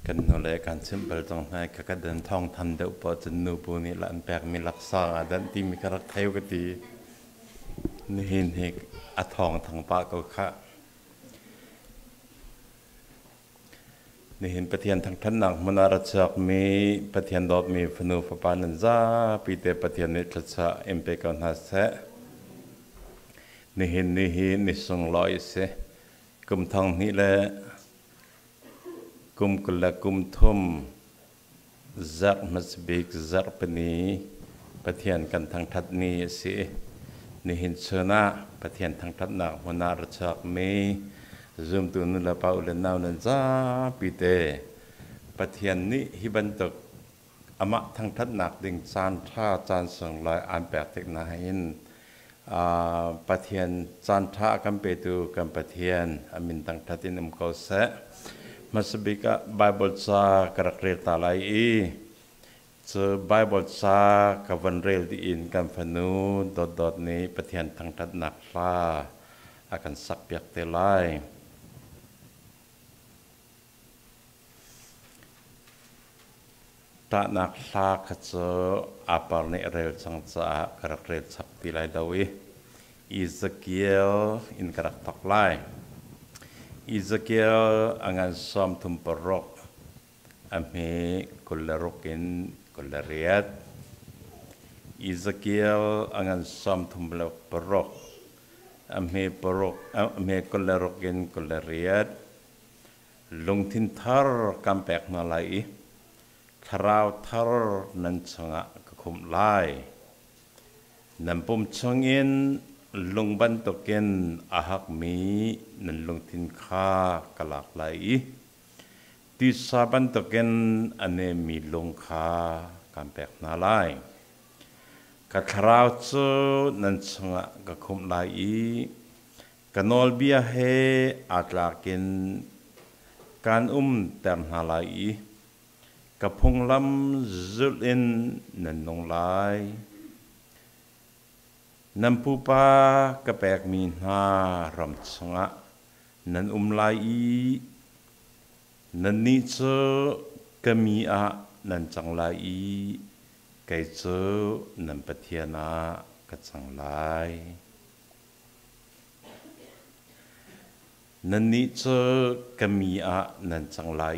กันโนเลกันซิมเปิลตรงไหนก็เดินท่องทันเดือบพอจนนูปูนี่ละอันแปลกมีลักษณะดันที่มีกระเทวกตีนี่เห็นเหตุอัทองทางปากก็ค่ะนี่เห็นประเทศทางท่านนักมนารัชกมีประเทศดอดมีฟนูฟปานันซาปีเตประเทศนิทรศเอ็มเปกันฮัสเซนี่เห็นนี่ส่งลอยเสกุมทองนี่แหละกุมกุลกุมทุ่มจักมัสบิกจักปนีประเทศกันทางทัดนี้สินี่เห็นเชนะประเทศทางทัดนักมนารัชกมีzoom tu nula pau le nau nan za pite pathian ni hibantok ama thang that nak ding chan tha chan song lai an pek tek na hin pathian chan tha kam pe tu kam pathian amin tang thatin am ko se masbika bible cha karakter ta lai i che bible cha ka van rel di in kam phanu dot ni pathian thang that nak fa akan sak piak te lai tak nak sa kaco apar ne rel sangsa karak rel sakti lai dawi Ezekiel in karak tak lai Ezekiel angan som tumperok ame kullarokin kullariat Ezekiel angan som tumperok ame kullarokin kullariat lungtin thar kampek na laiทราวทารนันชงะกคุมไล่นันปุ่มชงอินลงบันตกินอาหักมีนันลงทินข้ากลักไหลติสาบันตกินอันเนมีลงข้ากำแปกนาไลกทราวเจนันชงะกคุมไล่กันอลเบียเฮอาตลากินการเต็มนาไลกับพงลำจุลินนันนงลายนันปูปากระแปกมีนารำชงะนันลายนันนิเจกมีอะนันจังลายไกเจนันปะเทียนากะจังลายนันนิเจกมีอะนันจังลาย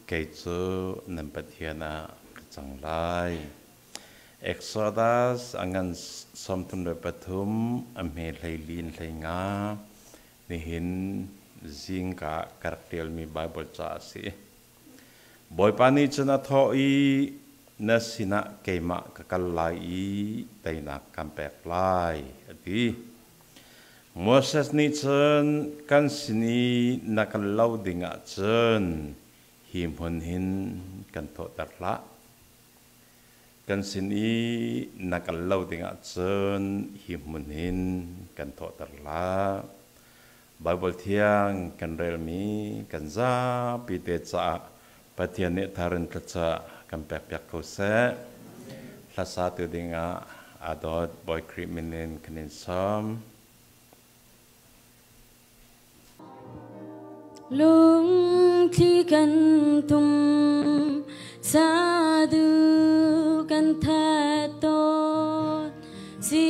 ไกเจนันปะเทียนากะจังลายExodus angan som tunโดยปฐุมอเมไลลินไลงานี่เห็นจิงกะกระเตียลมีไบเบิลจ้าสิบอยปานิชนะทออีนัสินะเกมะกะกัลไลไตนักกัมแปกไลอดีโมเสสนิเชนกันสินีนักเล่าดิงะเชนหิมหุนหินกันโทตัดละกันสินีนักเล่าดิงะเชนหิมหุนหินกันโทตัดละไบเบิลเทียงกันเรลมีกันซาปิเตจ่าปฏิญาณทารันตจ่ากันแปกเขาเสลาซาตุดิงะอาดอดบอยคริมินินคันินซอมลุงที่กันตุมสาดูกันแทโตสี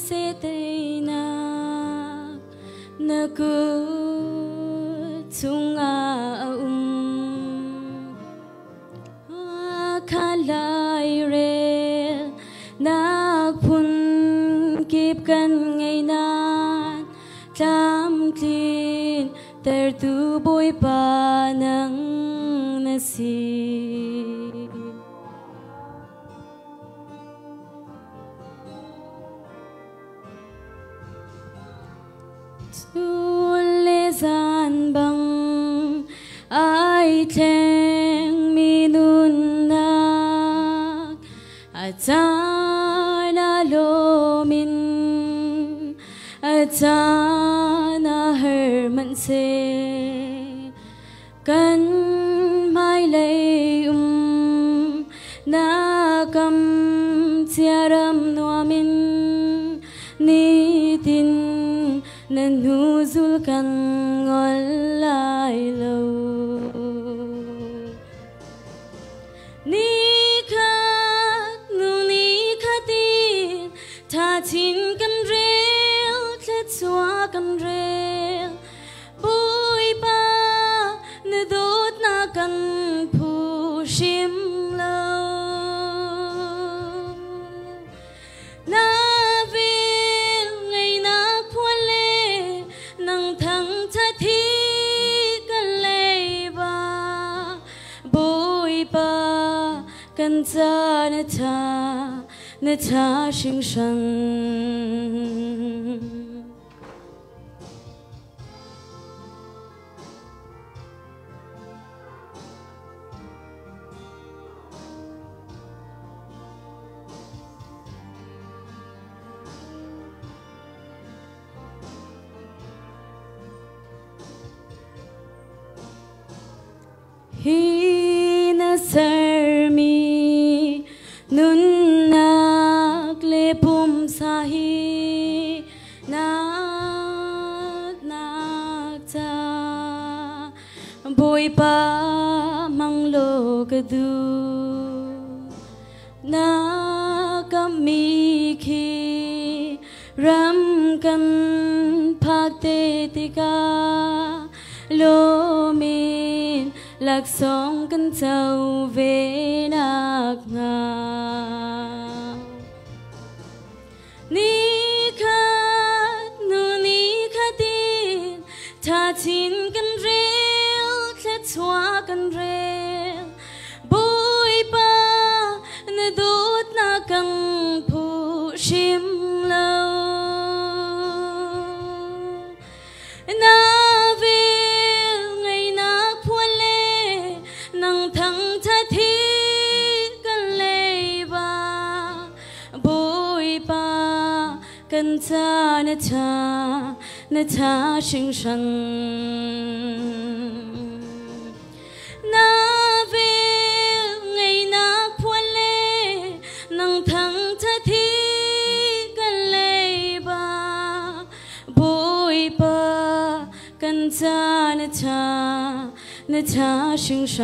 เสตนานักุทุงอาคาลายเรนักพุนกีบกันไงนานจำคลีนtertubuh panang nasib tulisan bang ay teng minunak at sana lomin at sana herman seกันไม่เลยนักำเสียรำนัวมินนิตินนันหูซุลกันงอลลายโล跟着那他心声。Hina sarmi nunnak lepum sahi nak ta boy pa manglo kadu nakamiki ram kan phakte tika lomin lạc sóng cân trâu về nạc ngào ni khát nu ni khát tin tha chín cân rêu khét xóa cân rêu bôi ba na đốt na căng phụ shim lâu na跟着那他心声，那为爱那破裂，能疼他提个泪吧，不会吧？跟着那他心声，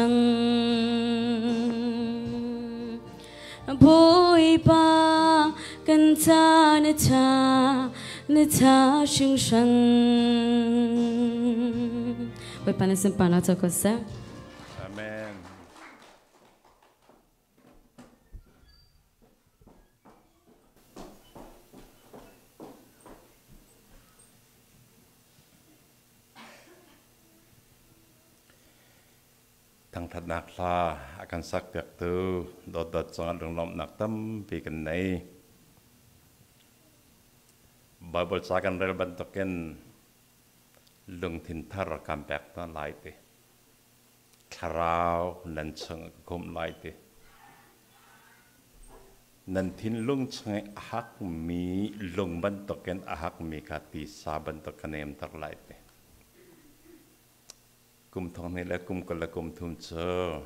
不会吧？跟着那他心声，为把那声把那做个啥 Amen. Thằng thật nạc là akan sắc việc tu đột đột sang đường lòng nạc tâm vì cái này Bible sakan rel bentuken lung tin thar kampek na laite kharau nan chang gom laite nan tin lung chang ahak mi lung bentuken ahak mi kati sa bentuken em tar laite kum thong ni la kum kala kum thum cho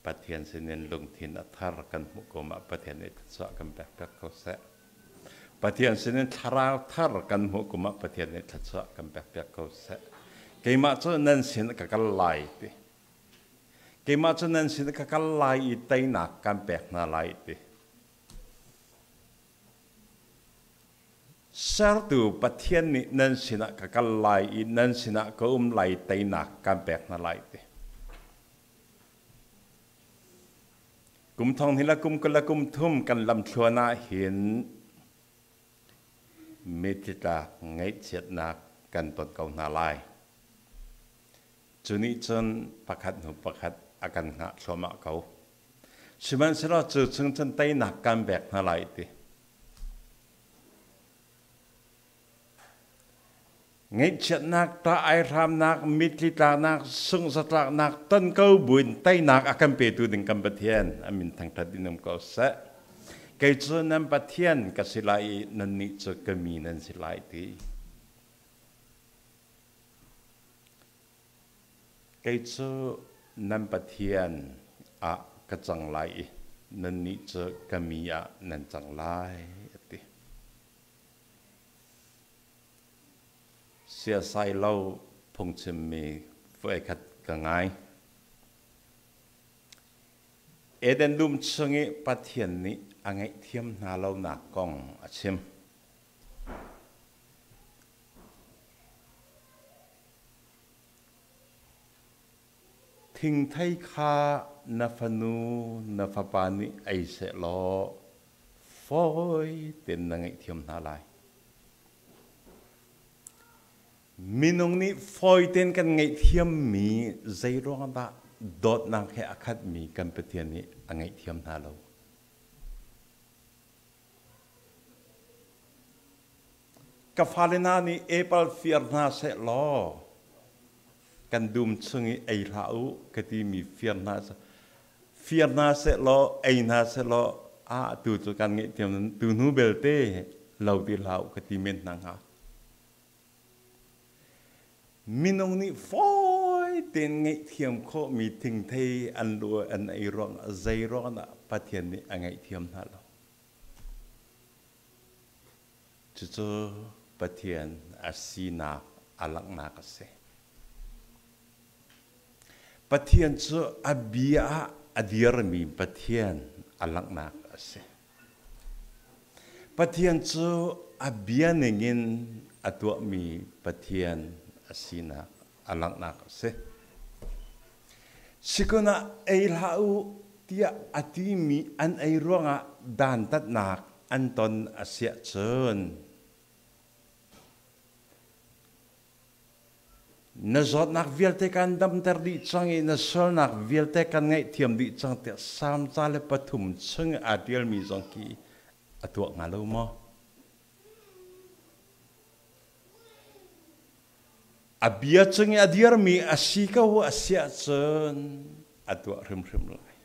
pathian sinen lung tin athar kan mukom pathian ni sa kampek pek ko se Patian sini thar kan hukuma patian ni thatsa kan pek kau se. Keima tu nan sini kakal lai ti. Keima tu nan sini kakal lai itai nak kan pek na lai ti. Sartu patian ni nan sini kakal lai nan sini kau lai itai nak kan pek na lai ti. Kum thong ni la kum kala kum thum kan lam chuana hin Medita ngay chết nạc cần tuần cầu nà lai. Chú ní chân bạc hạt akan ngạ cho mạ cầu. Sư bạn sẽ lo chú chân chân tay nạc can bẹc nà lai đi. Ngay chết nạc ta ai ram nạc medita nạc sung sát lạc nạc tân câu buồn tay nạc akan bê tu đình cầm bật hiền. Amin thang thật đi nằm cầu sẽ. Kay cho nam pathian kasilai nani cho kami nan silai ti. Kay cho nam pathian a kachang lai nani cho kami a nan chang lai ti. Sia sai lâu phong chim mi với khát cả ngày. Eden lum changi pathian ni angai thiam na lo na kong achim thing thai kha na phanu na phapani ai se lo phoi ten na ngai thiam na lai minong ni phoi ten kan ngai thiam mi zai rong da dot nak he akhat mi kan petian ni angai thiam na lo ka falena ni April fierna se lo kan dum chungi ai lau ka ti mi fierna se lo ai na se lo a tu chu kan ngai thiam tu nu belte lo ti lau ka ti men nang ha minong ni foi ten ngai thiam kho mi thing thei an lu an ai rong zai ro na pathian ni angai thiam na lo chu pathian asina alak na ka se pathian chu abia adir mi pathian alak na ka se pathian chu abia nengin atwa mi pathian asina alak na ka se sikuna ai lau tia atimi an ai ronga dan tat nak anton asia chen na zot nak vilte kan dam ter di changi na sol nak vilte kan ngai thiam di chang te sam chale pathum chung adial mi jong ki atwa ngalo mo abia chung adiar mi asika wa asia chen atwa rim lai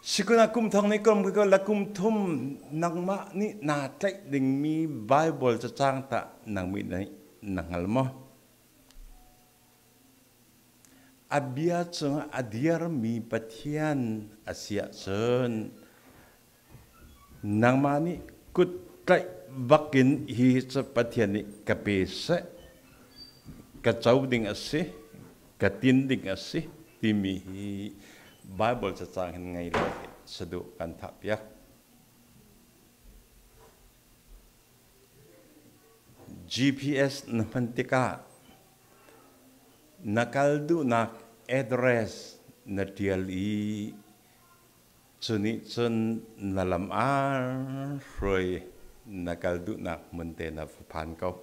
sikuna kum thong ni kom ko la kum thum nang ma ni na tai ding mi bible cha chang ta nang mi nai nangal mo abia chung adiar mi pathian asia chen nang ma ni kut tai bakin hi cha pathian ni kape se ka chau ding ase ka tin ding ase ti mi hi bible cha chang hin ngai lo sadu kan tha pya GPS na pantika nakaldu nak address na DLE chuni chun nalam roi nakaldu nak munte na phan ko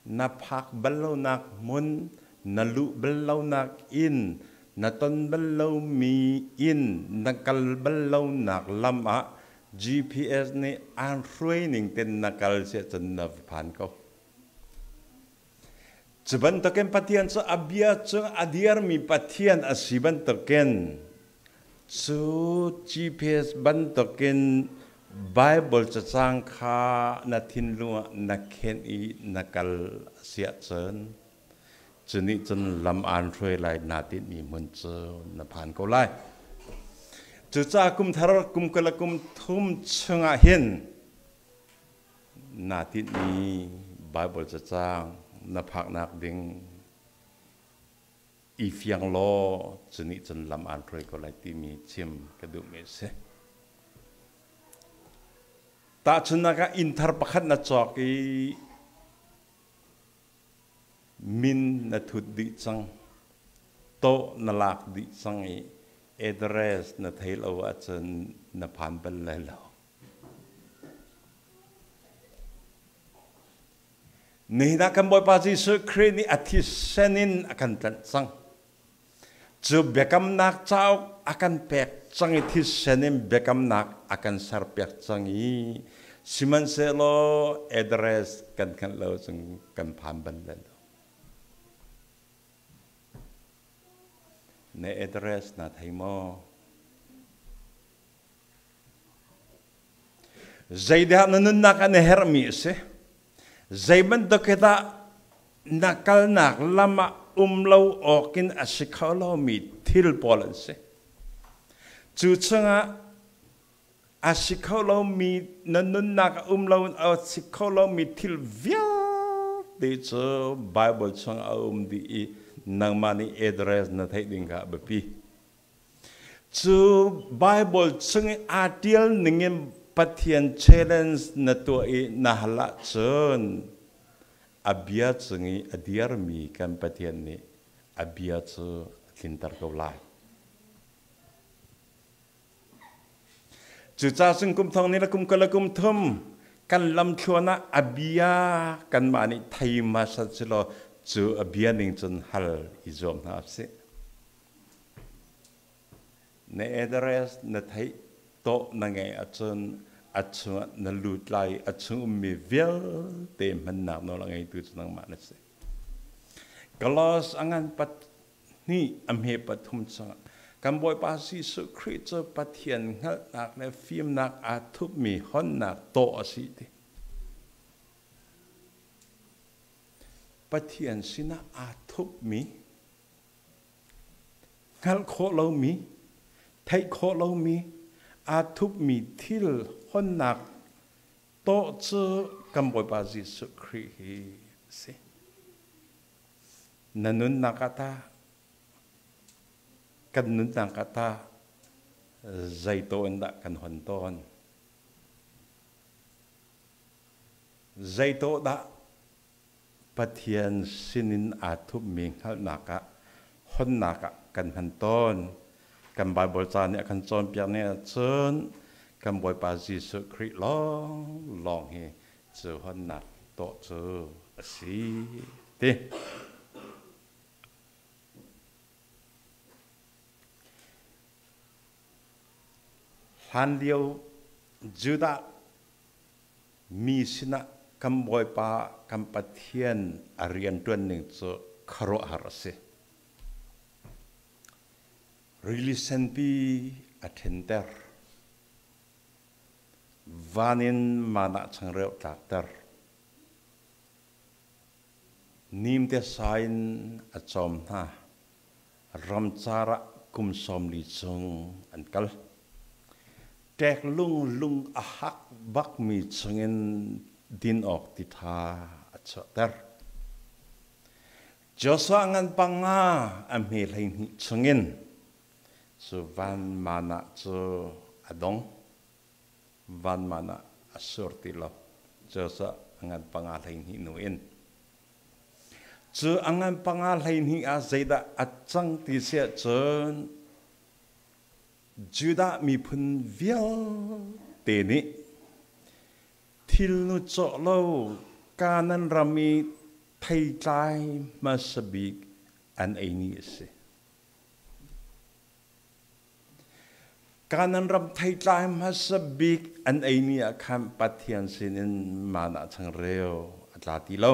na phak ballo nak mun nalu ballo nak in na ton ballo mi in nakal ballo nak lama GPS ni an training ten nakal se chen na phan ko Seban token patian so abia so adiar mi patian asiban token so GPS ban token Bible cacang kha na thin lua na khen i nakal sia chen chuni chen lam an throi lai na tin mi mun cho na phan ko lai chu cha kum thar kum kala kum thum chunga hin na tin mi Bible cacang na phak nak ding i fiang lo chuni chen lam an throi ko lai ti mi chim ka du me se ta chunaka inthar pakhat na choki min na thut di chang to na lak di chang i address na thail awa chen na phan bal la lo ni na kan boy pa ji su kre ni athi senin akan tan chang chu bekam nak chau akan pek chang i thi senin bekam nak akan sar pek chang i siman se lo address kan lo chung kan phan ban la lo ne address na thai mo zaida nanun nak an hermi se zaiban doketa nakal nak lama umlo okin asikhalo mi thil polan se chu changa asikhalo mi nanun nak umlo asikhalo mi thil via de cho Bible chang di nang mani address na thai ding ka bapi chu Bible chung artial ningin pathian challenge na to i nahala chon abia chungi adiar mi kan pathian ni abia chu thintar ko lai chu cha sing kum thong ni la kum kala kum thum kan lam thona abia kan mani thai ma sa chilo chu abianing chun hal izom na se ne address na thai to na ngai achun achu na lut lai achu mi vel te man na no la ngai tu chunang ma na se kalos angan pat ni amhe pathum chang kam boy pa si su creature pathian ngal nak na film nak athup mi hon nak to asi ti pathian sina athup mi ngal kho lo mi thai kho lo mi athup mi thil hon nak to chu kam boy pa si su kri hi se nanun nakata kan nun nakata zaiton da kan honton zaito da pathian sinin athup mi hal naka hon naka kan hanton kan bible cha ne kan chon pya ne chon kan boy pa Jesus Christ long he chu hon nak to chu si te han liu juda mi sina kam boy pa kam pathian arian tuan ning chu kharo harase release pi attender vanin mana changreu takter nim te sain achom na ramchara kum som li chung ankal tek lung ahak bak mi chungin din ok ti tha achoter josa ngan panga amhi lain hi chungin so van mana cho adong van mana asurti lo josa ngan panga lain hi nuin chu angan panga lain hi a zaida achang ti se chon juda mi phun vial te ni thil nu cho lo kanan rami thai tai masabik an ai ni se kanan ram thai tai masabik an ai ni akham pathian sinin mana chang reo atlati lo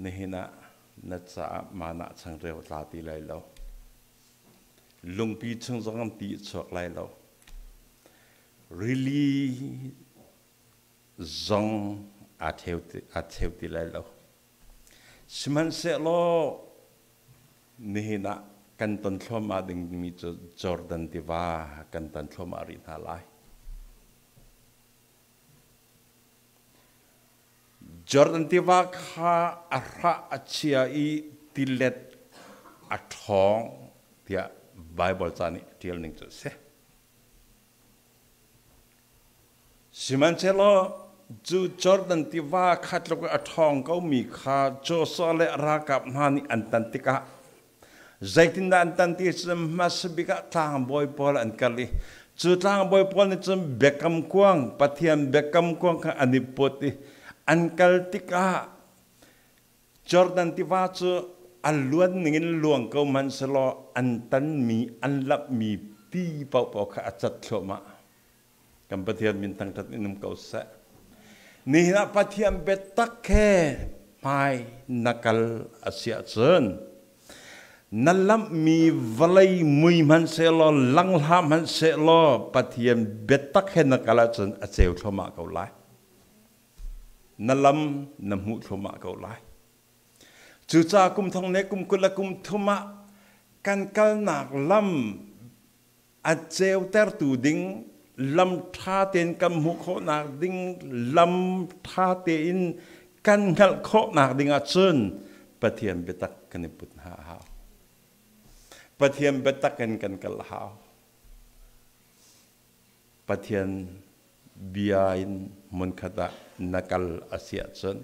nehina na cha mana chang reo atlati lai lo lung pi chung zong ti chok lai lo really zong a theu ti lai lo siman se lo nihina kan ton thloma ding mi cho Jordan tiva kan ton thloma ri na lai Jordan tiva kha arha achia i tilet athong tia Bible chani tiel ning chu se siman chelo ju Jordan tiva khatlo athong ko mi kha jo sole rakap mani antantika zaitin da antanti sem masbika tang boy pol an kali chu tang boy pol ni chum bekam kuang pathiam bekam kuang ka anipoti an kaltika Jordan tiva chu aluan ngin luang ko man selo antan mi anlap mi pi pau pau kha achat thloma kam pathian min tang tat inum ko sa ni na pathiam betak khe mai nakal asia chen nalam mi valai mui man selo langha man selo pathiam betak khe nakala chen acheu thloma ko lai nalam namu thloma ko lai chu cha kum thong ne kum kula kum thuma kan kal nak lam a cheu ter tu ding lam tha ten kam hu kho nak ding lam tha te in kan ngal kho nak ding a chun pathiam betak kan put ha ha pathiam betak kan kal ha pathian biain mun khata nakal asia chun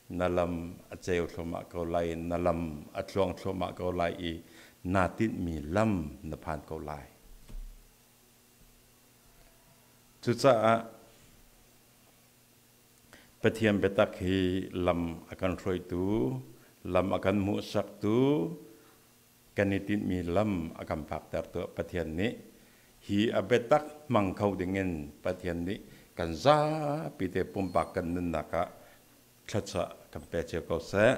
nalam acheu thloma ko lai nalam athlong thloma ko lai i natin mi lam na phan ko lai chu cha Pathian betak hi lam akan roi tu, lam akan musak tu, kanitin mi lam akan faktar tu pathian ni, hi abetak mangkau dengan pathian ni, kan za pite pumpakan naka, caca kan pece kau se.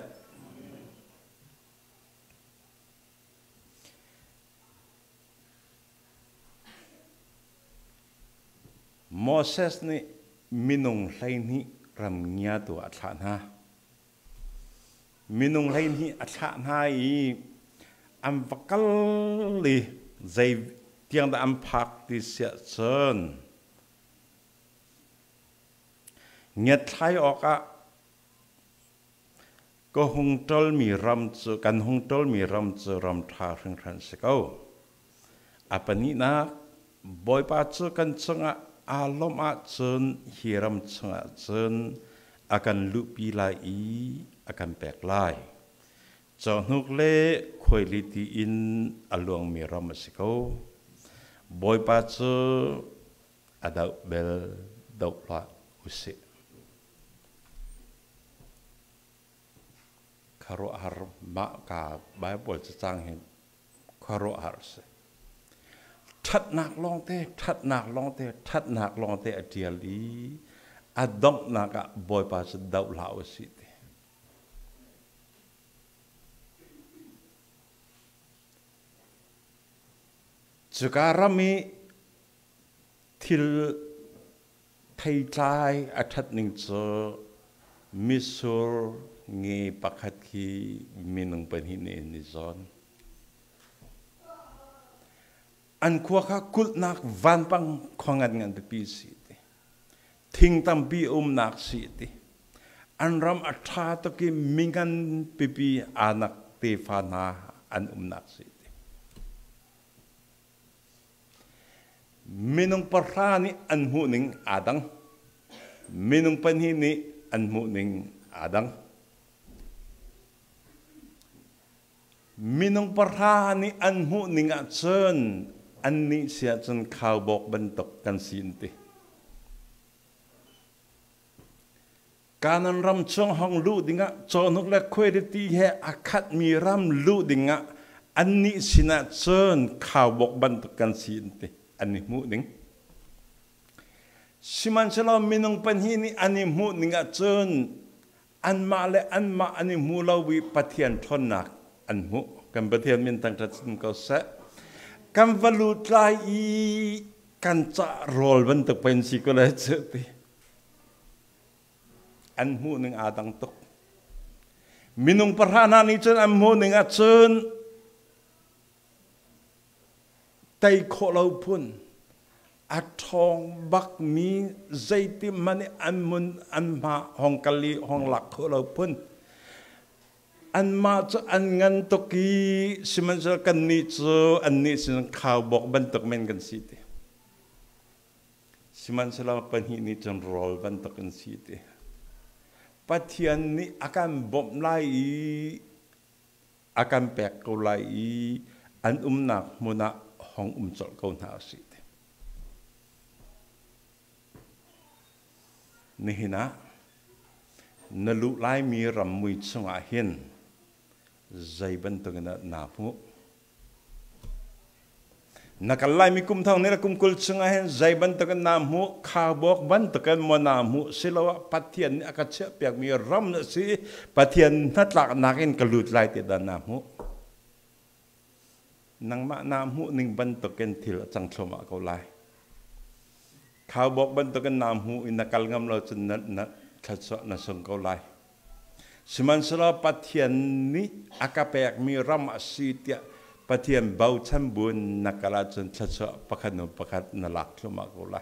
Moses ni minung lain ni ramnya tu atlana. Minung lain ni atlana i am bakal li zai tiang da am pak di sia chen. Nyat thai oka ko hung tol mi ram chu kan hung tol mi ram chu ram tha rang ran sekau. Apa ni na boy pa chu kan chenga alom a chen hiram chenga chen akan lupi lai akan pek lai. Chonuk le quality in along mi ram sekau. Boy pa chu adau bel dau la usik. Karo har mak ka Bible cang hen karo har se. Thật nạc long te, thật nạc long te, thật nạc long te adiali, adong naka boy pa sa daw lao siti. Sekarang mi til thay trai athat ning cho misur ngi pakhat ki minung panhine ni zon. An kuwa ka kult nak van pang kongat ngan tepi siti. Ting tampi nak siti. An ram atha to ki mingan pipi anak te fana an nak siti. Minung parani an huning adang. Minung panhini an huning adang. Minung parani an huning atsen. Ani siya chen kau bok bentuk kan sinti. Kanan ram chong hong lu dinga chonuk le quality he akat mi ram lu dinga ani sina chen kau bok bentuk kan sinti. Ani mu ding. Siman selaw minung panhini ani mu dinga chen an ma le an ma ani mu lawi patian thonak an mu kan patian mintang tatsin kau se. Kan valut lai kan ca rol bentuk pensi ko la cheti an hu ning adang tok minung parhana ni chen an hu ning a chen tai kho lo pun a thong bak mi zaiti mani an mun an ma hong kali hong lak kho lo pun an ma chu an ngan to ki siman sa kan ni chu an ni sin khaw bok ban tok men kan siti siman sala panhi ni chon rol ban tok kan siti pathian ni akan bom lai akan pek ko lai an nak muna hong chol ko na siti ni hina nalu lai mi ram mui chunga hin zai bentuk na napu nakalai mi kum thang nila kum kul chunga hen zai bentuk namu khabok bentuk mo namu silawa pathian ni akatsia piak mi ram na si pathian natlak nakin kalut lai ti da namu nang ma namu ning bentuk ken til chang thloma ko lai khabok bentuk namu inakal ngam lo chen na khatsa na song ko lai Siman sala pathian ni akapayak mi ram asitia pathian bau chambun nakala chen chacha pakhat no pakhat na lak hloma ko la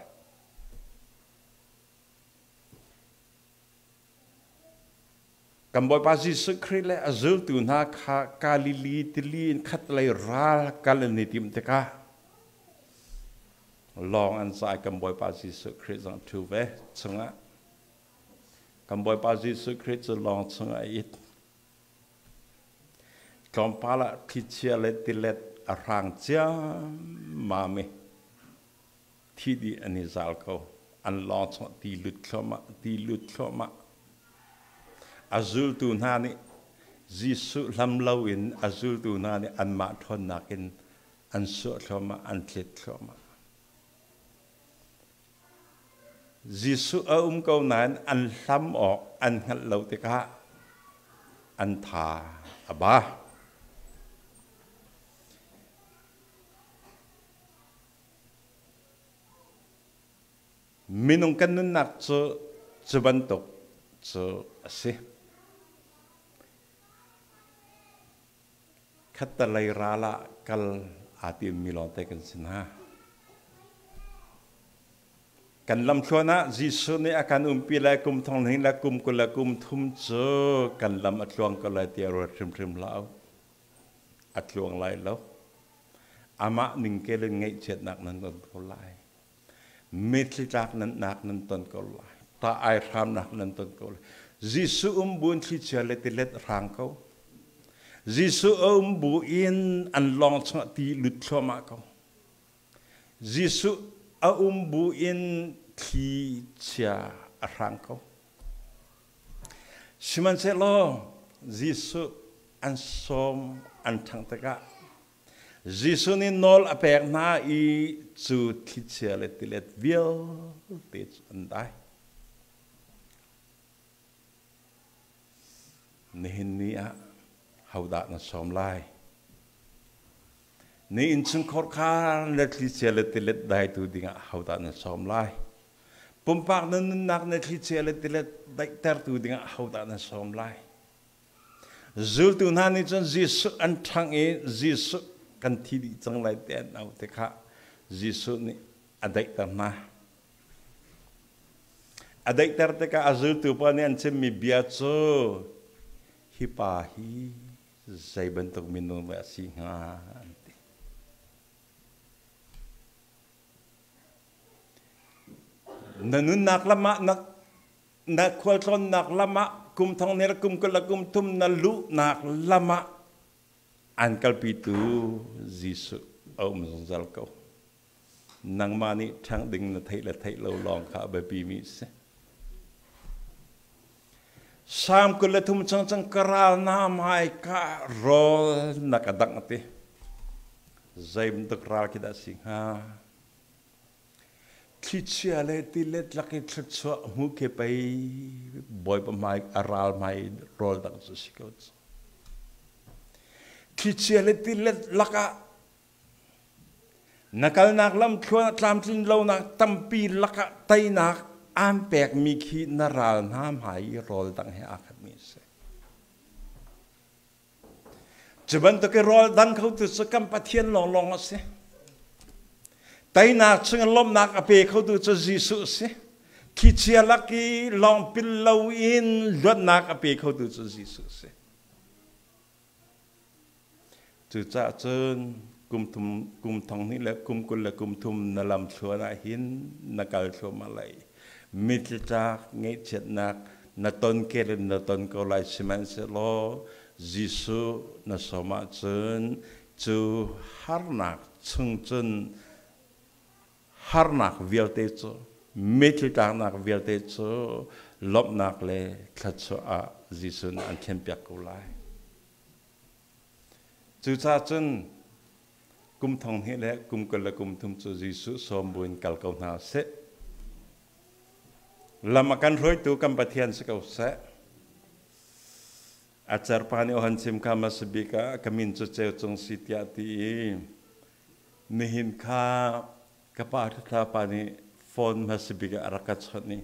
Kamboy pasi sekrile azul tu na kalili tilin khatlai ral kalani tim teka long an sai kamboy pasi sekrit sang tu ve chunga Kamboy pasi sekrit long chunga it Kampala kicia let arang cia mame Tidi anizal ko an long chunga ti lut kloma azul tu nani Jisu lam lawin azul tu nani an ma thon nakin an so thoma an tlet thoma Jisu kau nan an lam ok an ngal lau te ka an tha aba minung kan nun nak cho bantok cho ase khatalai rala kal ati milon te kan sinha kan lam thona Jisu ni akan umpilai kum thong hin la kum kula kum thum cho kan lam atluang ko la ti ro trim lau atluang lai lo ama ning ke le ngai chet nak nan ko lai metli tak nan nak nan ton ko lai ta ai ram nak nan ton ko lai Jisu bun thi chale ti let rang ko Jisu bu in an long cha ti lut thoma ko Jisu bu in thi cha rang ko siman se lo Jisu an som an thang ta ka Jisu ni nol apek na I chu thi cha le ti let vial te an dai nihin ni a hauda na som lai ni in chung khor kha le thi che le ti let dai tu dinga hauda na som lai pumpak nan nak na thi che le ti let dai ter tu dinga hauda na som lai zul tu na ni chon Jisu an thang e Jisu kan thi di chang lai ten au te kha Jisu ni adai ta na adai ter te ka azul tu pa ni an chem mi bia cho hipahi zai bentuk minum wa singa nanun nak lama nak kwalton nak lama kum thong ner kum kala kum tum na lu nak lama an kalpitu Jisu om zal ko nang mani thang ding na thai lo long kha ba pi mi se Sam kula tum chang karal na mai ka rol nakadang ate zaim tuk ral kita singha Kichia le tilet laki tletso mu ke pai boy pa mai aral mai rol dak so sikot Kichia le tilet laka nakal nak lam khwa tlam tin lo nak tampi laka tai nak an pek mi khi naral nam hai rol dang he akhat mi se Jaban to ke rol dang khau tu so kam pathian long se tai nak chung lom nak ape khau tu cho Jisu se ki chia laki long pil lo in lot nak ape khau tu cho Jisu se tu cha chen kum thong ni la kum kul la kum thum na lam thua na hin na kal thua malai mittak ngai chet nak na ton ke na ton ko lai siman se lo Jisu na soma chen chu harnak chung chen harnak vialte cho mittak nak vialte cho lop nak le khatso a Jisu an khem pyak ko lai chu cha chen kum thong hi le kum kul la kum thum cho Jisu som buin kal ko na se Lamakan roy tu kam pathian sekau se acar pani ohan sim kama sebika kamin ceceu cung sitiati nihin kha kapat kha pani phone ma sebika arakat choni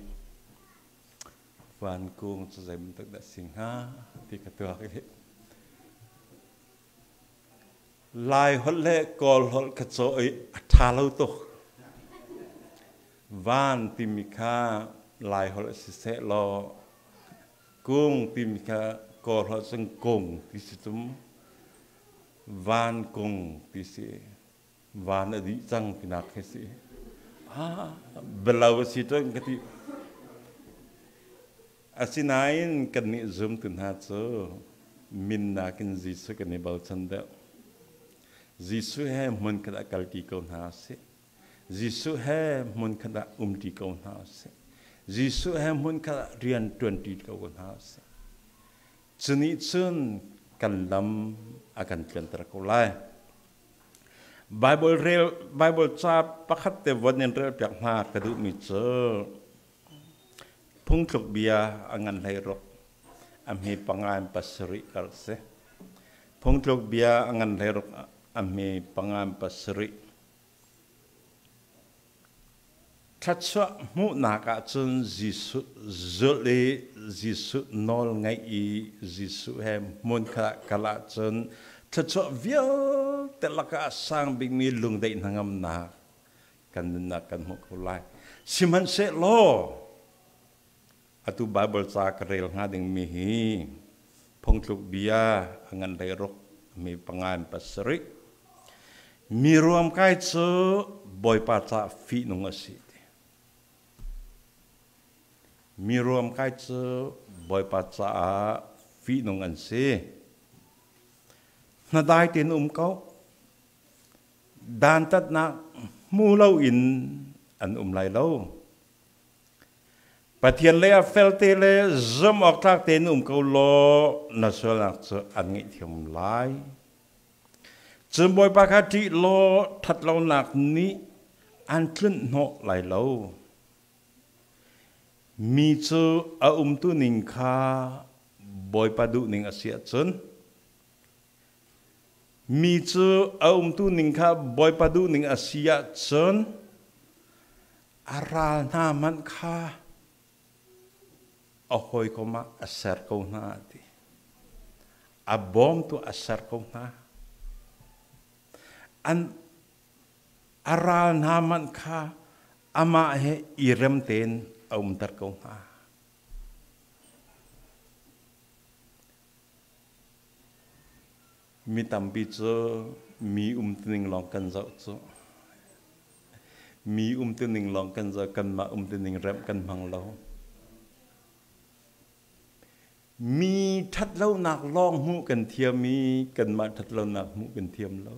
van kung ceceu bentuk da singha ti katua ke lai holle kol hol kachoi thalo to van timika lai hol se lo kung timika kol hol seng kung ti situm van kung ti si van adi chang pinak ke si belau situ ngati asinain kan ni zoom tun ha cho min na kin Jisu kan ni bau chanda Jisu hai mun kada kalti ko na se Jisu hai mun kada umti ko na se Jisu hai mun kada rian 20 ko na se Jeni chun kan lam akan kian terkulai. Bible cap pakat te wan rel piak na kadu mi che. Phung tluk bia angan lai rok amhi pangan pasri kalse. Phung tluk bia angan lai rok amhi pangan pasri. Tatsa mu naka chun Jisu zole Jisu nol ngai I Jisu hem mun kala chun tatsa vial telaka sang bing mi lung dai nangam na kan mu kulai siman se lo atu Bible cha karel ngading mi hi phongtluk bia angan dai rok mi pangan pasri mi ruam kai chu boy pa cha fi nung asi mi ruam kai chu boy pa cha fi nung an se na dai tin kau dan tat na mu lâu in an lai lâu pathian le a fel te le zom ok tak ten kau lo na so lak chu an ngi thiam lai chum boy pa kha ti lo that lo nak ni an tlun no lai lo mi chu a tu ning kha boy pa du ning asia chun mi chu a tu ning kha boy pa du ning asia chun aral na man kha ahoy ko ma asar ko na ti abom tu asar ko na an aral na man kha ama he irem ten tar ko na mi tampi cho mi tining long kan zau cho mi tining long kan zau kan ma tining rem kan mang lo mi that lo nak long mu kan thiam mi kan ma that lo nak mu kan thiam lo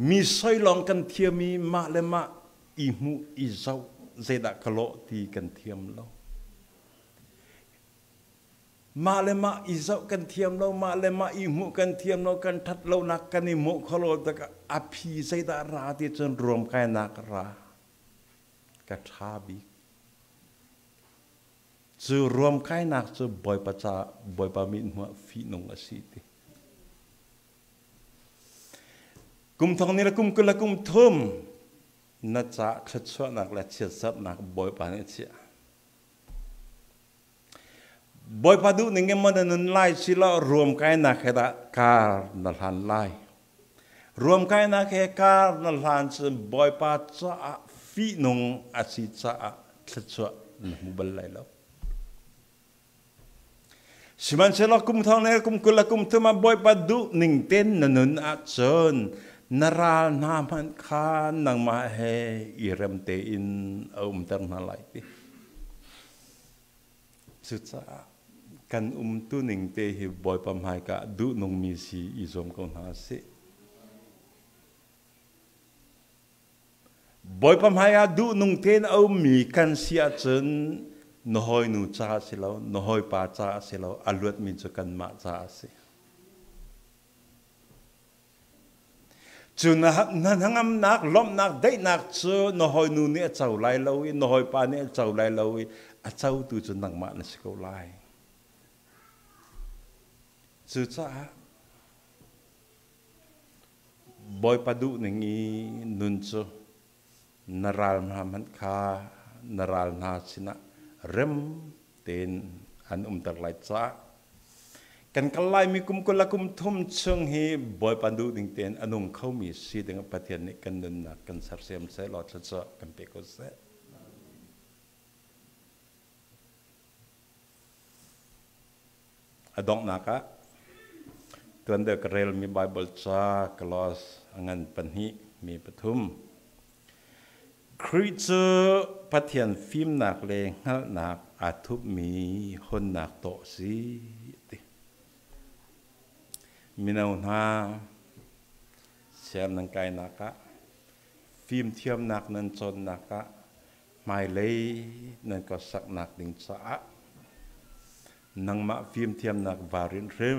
mi soi long kan thiam mi ma le ma I mu I zau zeda kalo ti kan thiam lo ma le ma I zau kan thiam lo ma le ma I mu kan thiam lo kan that lo nak kan I mu khalo ta api zeda ra ti chon rom kai nak ra ka thabi chu rom kai nak chu boy pa cha boy pa min mu fi nong asiti kum thong ni la kum kula kum thum na cha khachwa nak la chia sap nak boy pa ni chia boy pa du ninge mon nun lai sila rom kai nak heda kar na han lai rom kai nak he kar na han chu boy pa cha fi nong asi cha khachwa mu bal lai lo siman sela kum thong ne kum kula kum thuma boy pa du ning ten nanun a chon naral na man kha nang ma he irem te in ter na lai ti chu cha kan tu ning te hi boy pa mai ka du nong mi si I zom ko na se boy pa mai a du nong ten mi kan sia chon no hoi nu cha se lo no hoi pa cha se lo aluat mi chu kan ma cha se chu na hangam nak lom nak dai nak chu no hoi nu ne chau lai lo I no hoi pa ne chau lai lo I a chau tu chu nang ma na se ko lai chu cha boy pa du ningi nun chu naral na man kha naral na sina rem ten an tar lai cha kan kalai mi kum kula kum thum chung hi boy pandu ding ten anung khau mi si ding pathian ni kan nun na kan sar sem se lo cha kan pe ko se adong naka tuan de karel mi Bible cha kelos angan panhi mi pathum creature pathian film nak le ngal nak athup mi hon nak to si ti minau na siam nang kai naka film thiam nak nan chon naka mai le nan ko sak nak ding cha นังมาฟิล์มเทียมนักวารินเริ่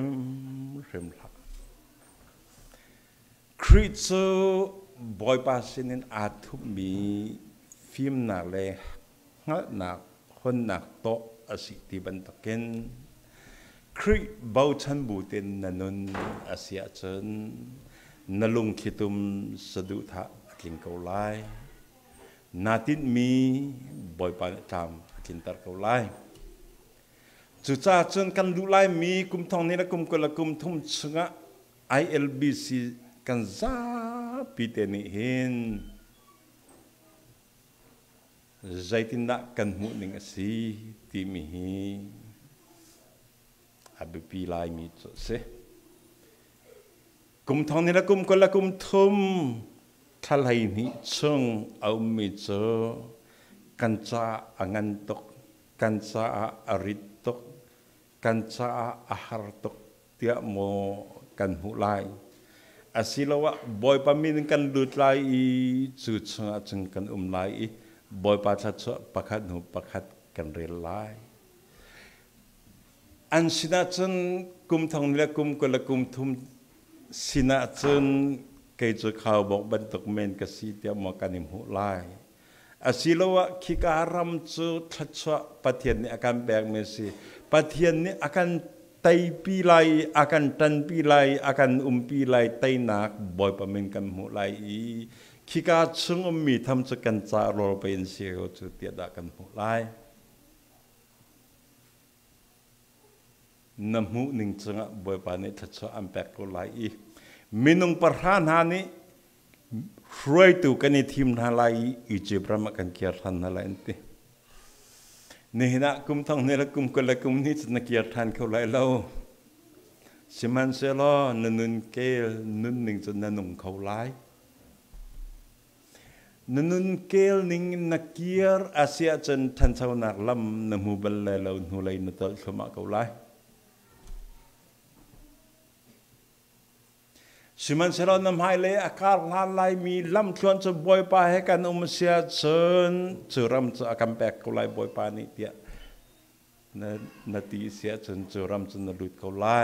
มละคริสต์บอยปาสินินอาทุมีฟิล์มนักเลยนักคนนักโตอสิติบันตะเกนคริเบาชันบูเตนนันนอาเซียจนนลุงคิตุมสะดุทะกินเกาไลนาตินมีบอยปานจามกินตะเกาไลจุจ้าจนกันดูไลมีกุมทองนี้ละกุมกละกุมทุ่มชงะ ILBC กันซาปีเตนิเห็นใจตินนักกันหูหนึ่งสีที่มีอาบปีลายมีจุดเสกุมทองนี้ละกุมกละกุมทุ่มทลายนี้ชงเอามีเจอกันจ้าอังันตกกันจ้าอริตกกันจ้าอาหารตกเตียโมกันหูลายอาศิลวะบอยปามินกันดูดลายจุดชงจังกันลายบอยปาชัดประคัดหูประคัดกันเรลายอันสินาจนกุมทองนี้กุมกละกุมทุ่มสินาจนเกิดข่าวบอกบรรทุกเมนกสีเตียมกันนิมหูลายอาศิลวะคิการัมจุทัชวะปะเทียนนี้อาการแบกเมสีปะเทียนนี้อาการไตปีไลอาการตันปีไลอาการปีไลไตนักบอยปะเมนกันหูลายคิกาชงมีทำจะกันจารโรเป็นเสียจุดเตียดกันหูลายน้ำหูหนึ่งจังบอยปานิทัชวะอันแบกก็ลายมินุงประธานฮานี้รวยตัวกันในทีมทลายอิจิปรามากันเกียรทันทลายนี่นี่นะกุมทองนี่ละกุมกันละกุมนี่จะนักเกียรทันเขาไล่เราสิมันเสลอนุนเกลนุนหนึ่งจะนุนเขาไล่นุนเกลหนึ่งนักเกียรอาเซียจนทันเท่านักลำนมูบัลเลเราหนูไล่นุตสมาเขาไล่สิมันเสลอนำให้เลยอาการลาลายมีลำชวนจะบอยปาให้กันเสียเชิญจะรำจะอาการแปลกเขาไล่บอยปานี่เดียนาทีเสียเชิญจะรำจะนลุดเขาไล่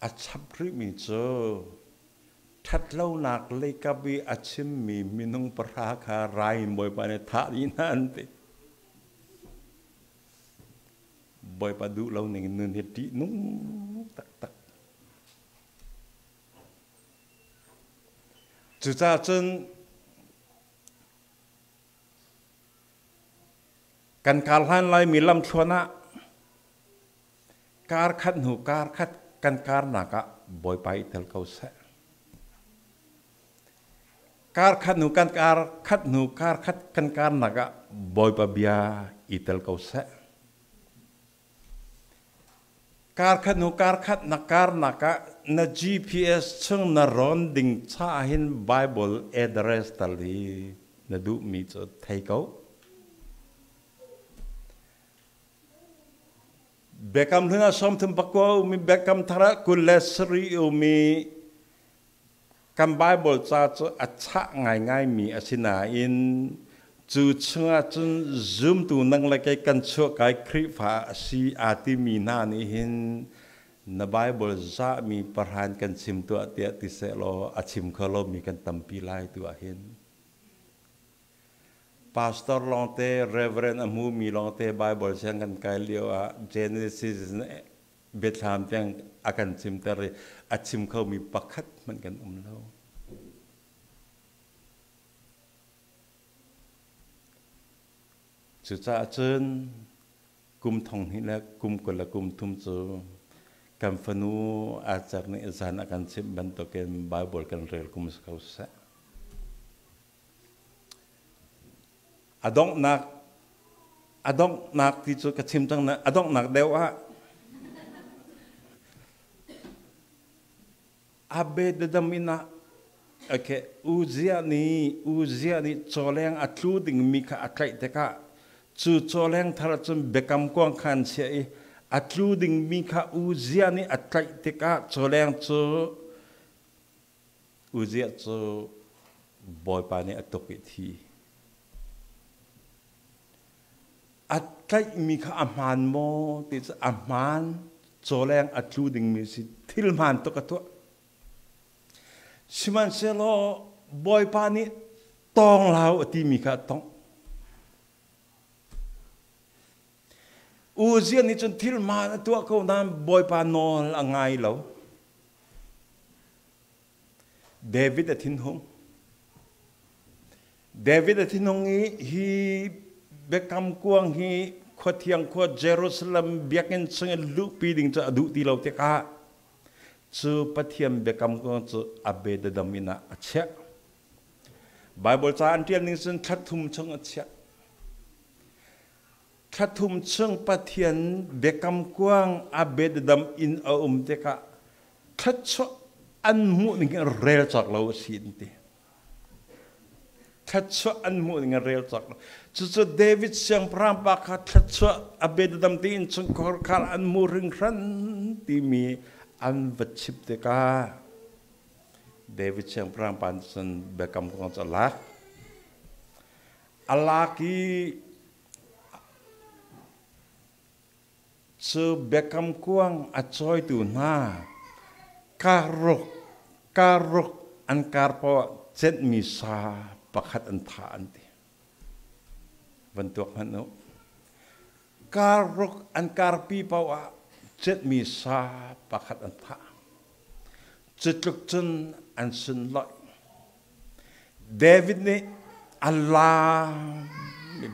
อาชับริมีเจอทัดเล่าหนักเลยกับวิอาชิมมีมินุงปราคาไรบอยปานี่ท่านี้นั่นติบอยปาดูเราหนึ่งนึงเห็ดดีนุ่งตักจุดจ้าจนกันการหันไล่มีลำชวนะการขัดหูการขัดกันการหนักบ่อยไปเทลเขาเสการขัดหูกันการขัดหูการขัดกันการหนักบ่อยไปเบียอิเทลเขาเสการขัดหูการขัดนักการหนักna GPS ช่างนารอนดิ่งชาหิน Bible address ตลีนาดูมีจะไทยเขาเบคำที่น่าชมถึงปักว่ามีเบคำทาระกุเลสรีมีคำ Bible จะอัจฉริง่ายมีอสินาอินจูเชื่อจน zoom ตัวนั่งเลยกันชั่วกายคริฟ้าสีอาติมีนานี่หินในไบเบิลจะมีประหารกันชิมตัวเตียติเสโลอาชิมเขาโลมีกันตั้มปีไลตัวเห็นพาสตอร์ลองเตะเรเวรนอามูมีลองเตะไบเบิลเช่นกันกายเลียวเจเนซิสเบธลามเตียงอากันชิมเตอร์อาชิมเขามีปักขัดเหมือนกันเราจุดจ้าเชิญกุมทองนี่แหละกุมกันละกุมทุ่มโจคำฟันูอาจารย์ในอาจารย์อาการชิมบันตุกันไบเบิลกันเรียลกุมสกาวเสอดองนักที่จะกระชิมจังนะอดองนักเดียวว่าอาเบดดามินะโอเคอูเซียนี่โจเลงอัตลูดิ่งมีข้าอัตไลเตก้าจู่โจเลงทาร์จนเบกำกวางขันเสียอัตลูดิ่งมีข้าอูเซียนี่อัตไลเตก้าโจเลงจู่อูเซียจู่บอยปานี่อัตตกิทีอัตไล ใครมีข้าอามันโมติจะอามันโจแรงอัดลูดิ่งมีสิทิลมันตัวกับตัวสิมันเซโลบอยปานี่ตองลาวที่มีข้าตองอูเซียนนี่จนทิลมันตัวเขานั้นบอยปานอลอ่างไงเหล่าเดวิดทินหงเดวิดทินหงฮีเบคำกวางฮีขวดเทียงขวดเยรูซาเล็มเบียกันซึ่งลุปีดิ่งจะดูที่เราเตะจูปะเทียมเบคำกวางจูอับเบดดามินะเชะไบเบิลจานเทียนนิ่งซึ่งทัดทุ่มชงเชะทัดทุ่มชงปะเทียนเบคำกวางอับเบดดามอินเอาเตะทัดชอันมุนิ่งเรลจากเราสินติทัดชอันมุนิ่งเรลจากเราจู่ๆเดวิดเสียงพรำปากทัดชอับเบดดามตีนชงคอร์คาร์อันมุริงรันที่มีอันวัชิบเตกาเดวิดเสียงพรำปันสันเบคำกวางจะลักอัลลากีจู่เบคำกวางอัจฉริยะน่าkaruk an karpo jet misa pakat antaan ti bentuk manu karuk an karpi pawa jet misa pakat anta jetluk jen an sun loy David ni Allah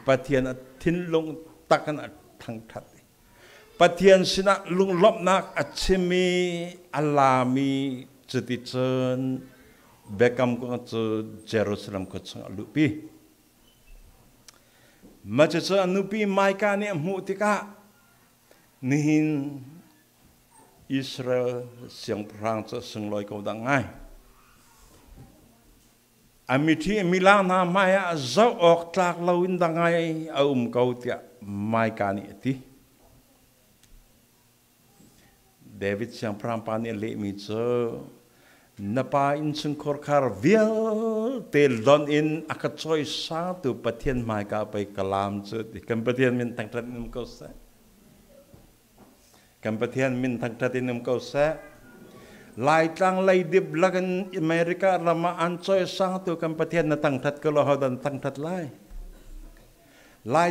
patian tinlung takan thang that patian sina lung lop nak achimi alami jeti chen bekam ko chu Jerusalem ko chang lupi macha cha anupi maika ni mutika nihin Israel siang perang cha sengloi ko dangai amiti milang na maya zau ok tlak lawin dangai kau tia maika ni ti David siang perampan elek mijo napa in sengkor kar vil tel don in akat choy satu patian maika pai kalam jut kan patian min tang tat nim kau sa kan patian min tang tat nim kau sa lai tang lai dip lagan Amerika lama an choy satu kan patian na tang tat kalau dan tang tat lai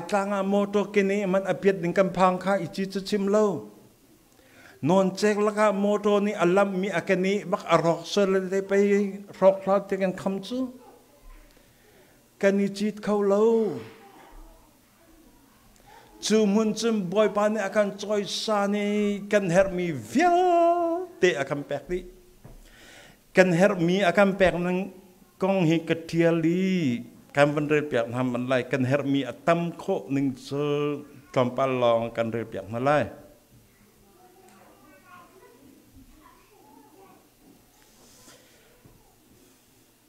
tang a moto kini man apiat ding kan phang kha ichi chim lo non cek laka moto ni alam mi akani bak arok selete pe rok lat tekan khamchu kani chit khau lo chu mun chum boy pa ni akan choi sa ni kan her mi vial te akan pek ni kan her mi akan pek nang kong hi ketiali kan benre pek nam man lai kan her mi atam kho ning so kampal long kan re pek na lai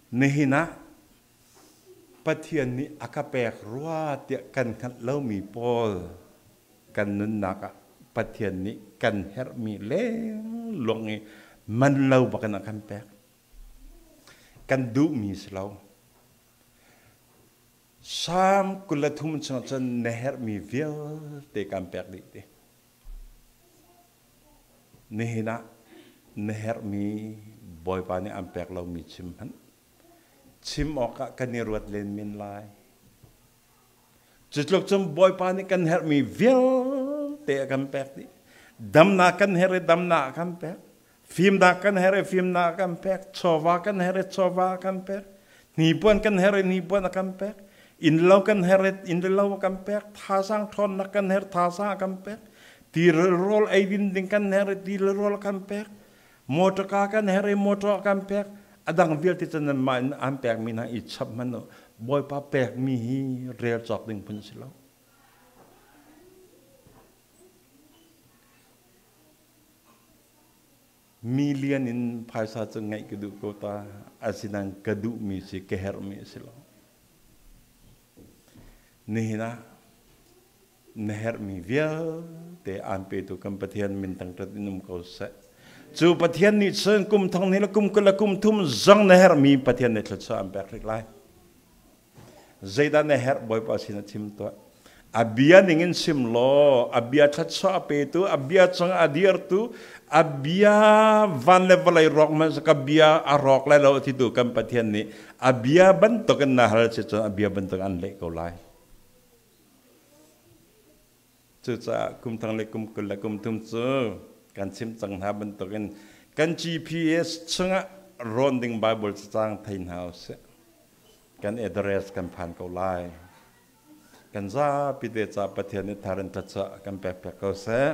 Nihina patian ni akapek ruat dia kan lau mi pol kan nunaka patian ni kan her mi leng longi man lau bakan akan pek kan du mi slau sam kulatum chan neher mi vil te kan pek di te nihina neher mi boy pani ampek lau mi chimhan chim oka kaniruat len min lai jutlok chum boy pani kan her mi vil te kan pek di dam na kan pek film na kan pek chowa kan pek nipuan kan pek inlaw kan pek thasang thon na kan her thasang kan pek tirol aidin ding kan her tirol kan pek motor kan pek adang vil ti chan man am pek mina I chap man boy pa pek mi hi rel chok ding pun silo million in paisa chung ngai kedu kota asinang kedu mi si keher mi silo nihina neher mi vial te ampe tu kampatian min tang tat inum ko sa chu pathian ni chen kum thong ni la kum kala kum thum zang neher mi pathian ne thla am pek rik lai zaida neher boy pa sin chim to abia ningin simlo, abia chatso apa itu, abia cang adir tu, abia van levelai rock mas kabia arok lai laut itu kan patian ni, abia bentuk nahal cecon abia bentuk anlek kau lai. Cuca kum tang lekum kulakum tum cu kan sim tang ha bentukin kan GPS cenga ronding Bible cang tain house kan address kan pan kau lai kan za pide ca patian ni taran caca kan pepek kau se